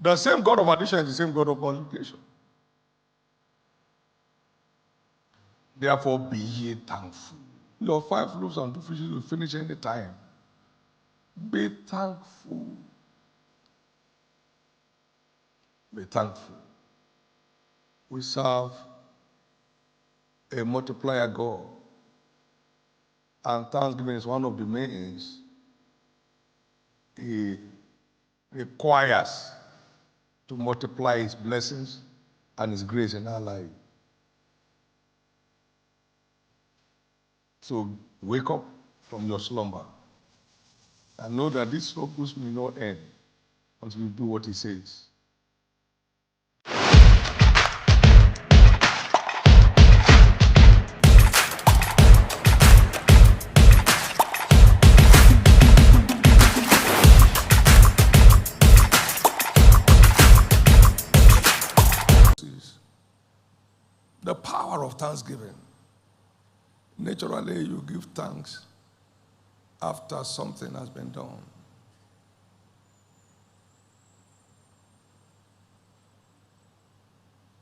The same God of addition is the same God of multiplication. Therefore, be ye thankful. Your 5 loaves and 2 fishes will finish any time. Be thankful. Be thankful. We serve a multiplier God. And thanksgiving is one of the means He requires to multiply His blessings and His grace in our life. So wake up from your slumber and know that these struggles may not end until you do what He says. The power of thanksgiving. Naturally, you give thanks after something has been done.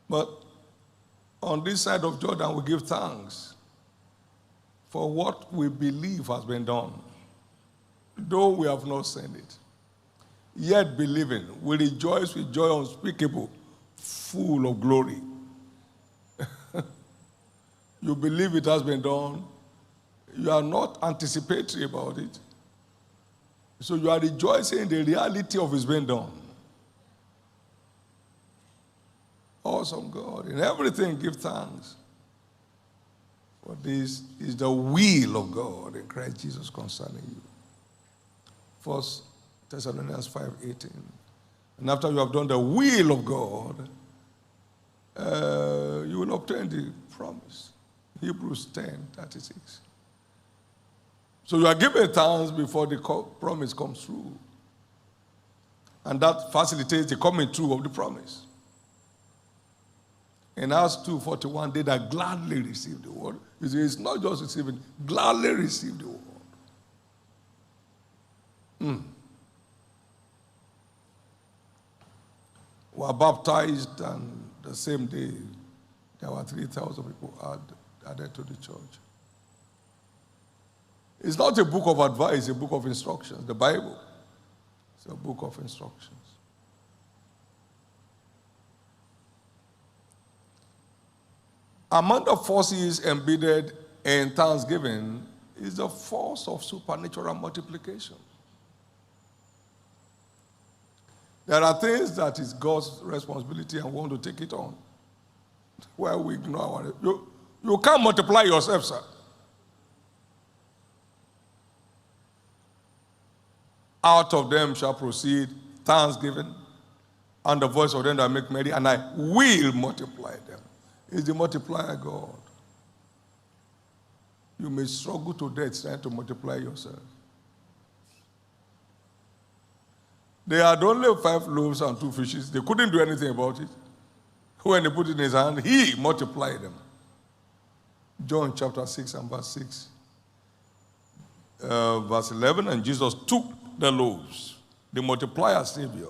But on this side of Jordan, we give thanks for what we believe has been done, though we have not seen it. Yet believing, we rejoice with joy unspeakable, full of glory. You believe it has been done. You are not anticipatory about it. So you are rejoicing in the reality of it's been done. Awesome God. In everything, give thanks. For this is the will of God in Christ Jesus concerning you. 1 Thessalonians 5:18. And after you have done the will of God, you will obtain the promise. Hebrews 10:36. So you are giving thanks before the promise comes through. And that facilitates the coming true of the promise. In Acts 2:41, they that gladly received the word. It's not just receiving, gladly received the word. Were baptized, and the same day there were 3,000 people added to the church. It's not a book of advice, it's a book of instructions. The Bible is a book of instructions. Among the forces embedded in thanksgiving is the force of supernatural multiplication. There are things that is God's responsibility and we want to take it on, where we ignore our... You can't multiply yourself, sir. Out of them shall proceed thanksgiving and the voice of them that make merry, and I will multiply them. It's the multiplier God. You may struggle to death trying to multiply yourself. They had only 5 loaves and 2 fishes. They couldn't do anything about it. When they put it in his hand, he multiplied them. John chapter 6 and verse 6. Verse 11, and Jesus took the loaves, the multiplier Savior.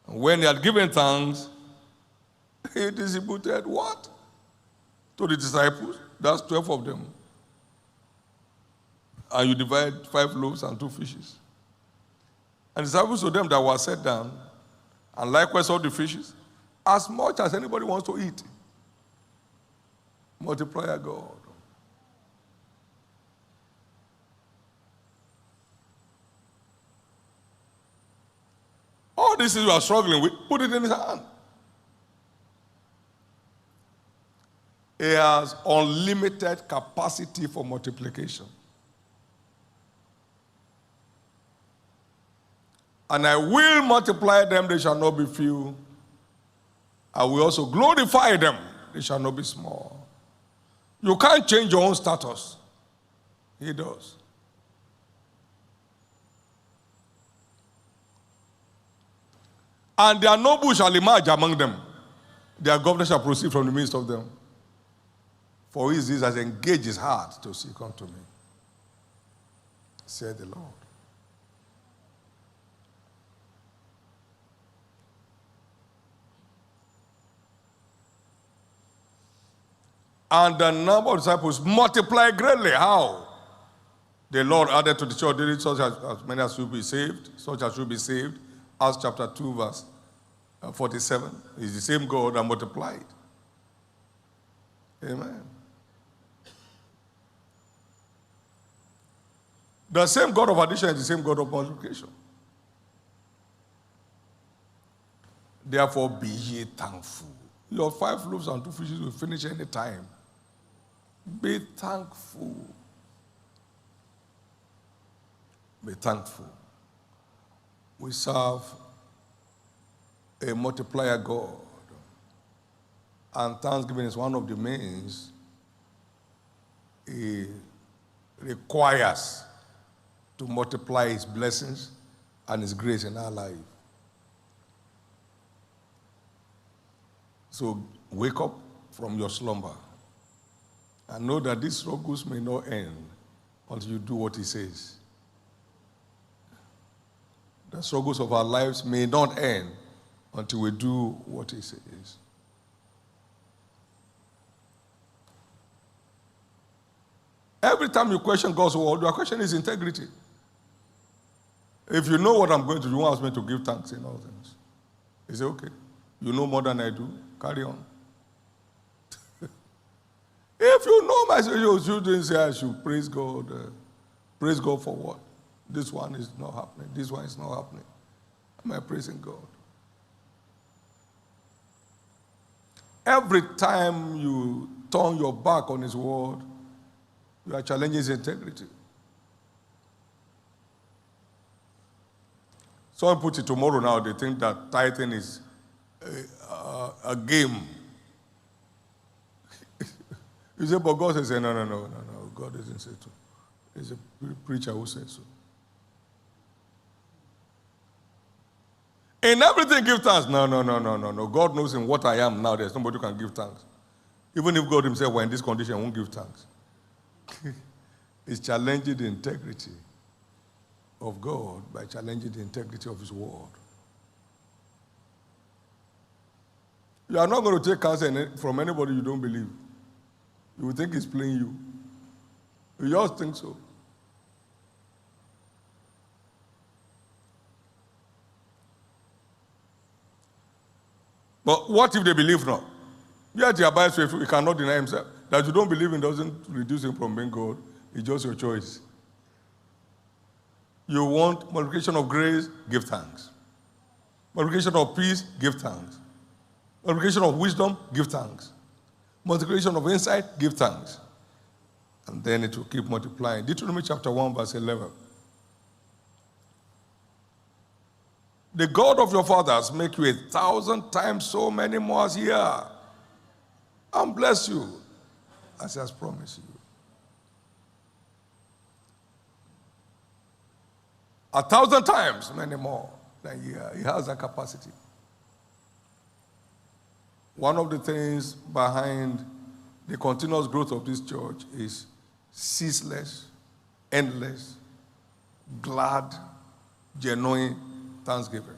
And when he had given thanks, he distributed what? To the disciples. That's 12 of them. And you divide 5 loaves and 2 fishes. And the disciples to them that were set down, and likewise all the fishes, as much as anybody wants to eat. Multiplier God. All these things you are struggling with, put it in his hand. He has unlimited capacity for multiplication. And I will multiply them, they shall not be few. I will also glorify them, they shall not be small. You can't change your own status. He does. And their nobles shall emerge among them. Their governor shall proceed from the midst of them. For he is this has engaged his heart to seek unto me, said the Lord. And the number of disciples multiplied greatly. How? The Lord added to the church daily such as many as should be saved, such as should be saved. Acts chapter 2, verse 47. It's the same God that multiplied. Amen. The same God of addition is the same God of multiplication. Therefore, be ye thankful. Your 5 loaves and 2 fishes will finish any time. Be thankful. Be thankful. We serve a multiplier God. And thanksgiving is one of the means He requires to multiply His blessings and His grace in our life. So wake up from your slumber and know that these struggles may not end until you do what He says. The struggles of our lives may not end until we do what He says. Every time you question God's word, your question is integrity. If you know what I'm going to do, you want me to give thanks in all things. He said, okay, you know more than I do, carry on. If you know my situation, you shouldn't say I should praise God. Praise God for what? This one is not happening. This one is not happening. Am I praising God? Every time you turn your back on His word, you are challenging His integrity. Some put it tomorrow now, they think that tithing is a game. You say, but God says, no. God doesn't say so. It's a preacher who says so. In everything, give thanks. No. God knows in what I am now, there's nobody who can give thanks. Even if God Himself were in this condition, won't give thanks. It's challenging the integrity of God by challenging the integrity of His word. You are not going to take counsel from anybody you don't believe. You will think He's playing you. You just think so. But what if they believe not? Yet He abides faithful. He cannot deny Himself. That you don't believe in doesn't reduce Him from being God. It's just your choice. You want multiplication of grace? Give thanks. Multiplication of peace? Give thanks. Multiplication of wisdom? Give thanks. Multiplication of insight? Give thanks. And then it will keep multiplying. Deuteronomy chapter 1, verse 11. The God of your fathers make you 1,000 times so many more as here, and bless you as He has promised you. 1,000 times many more than here. He has that capacity. One of the things behind the continuous growth of this church is ceaseless, endless, glad, genuine thanksgiving.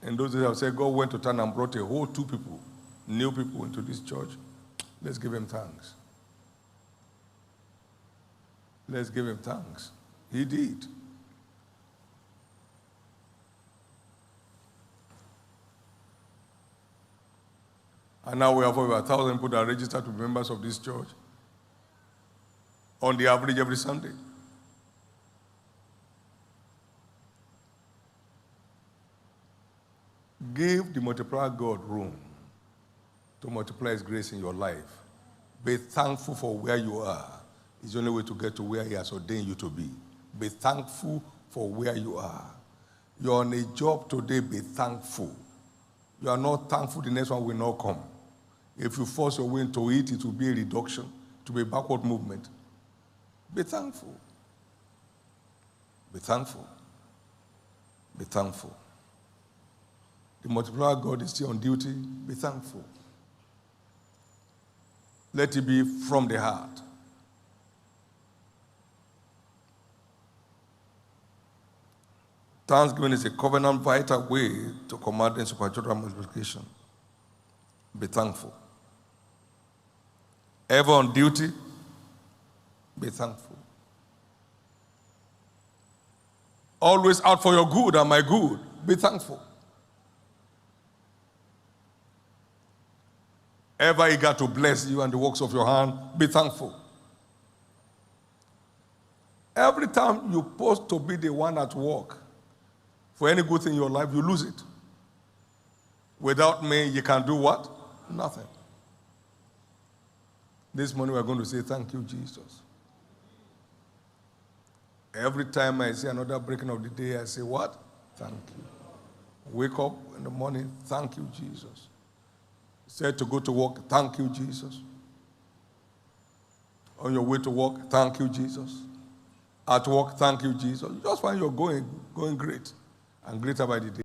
In those days, I would say God went to town and brought a whole 2 people, new people into this church. Let's give Him thanks. Let's give Him thanks. He did. And now we have over 1,000 people that are registered to be members of this church on the average every Sunday. Give the multiplier God room to multiply His grace in your life. Be thankful for where you are. It's the only way to get to where He has ordained you to be. Be thankful for where you are. You're on a job today, be thankful. You are not thankful, the next one will not come. If you force your way into it, it will be a reduction, to be a backward movement. Be thankful. Be thankful. Be thankful. The multiplier God is still on duty. Be thankful. Let it be from the heart. Thanksgiving is a covenant vital way to commanding supernatural multiplication. Be thankful. Ever on duty, be thankful. Always out for your good and my good, be thankful. Ever eager to bless you and the works of your hand, be thankful. Every time you're supposed to be the one at work for any good thing in your life, you lose it. Without me, you can do what? Nothing. This morning we're going to say, thank you, Jesus. Every time I see another breaking of the day, I say, what? Thank you. Wake up in the morning, thank you, Jesus. Said to go to work, thank you, Jesus. On your way to work, thank you, Jesus. At work, thank you, Jesus. You just find you're going great and greater by the day.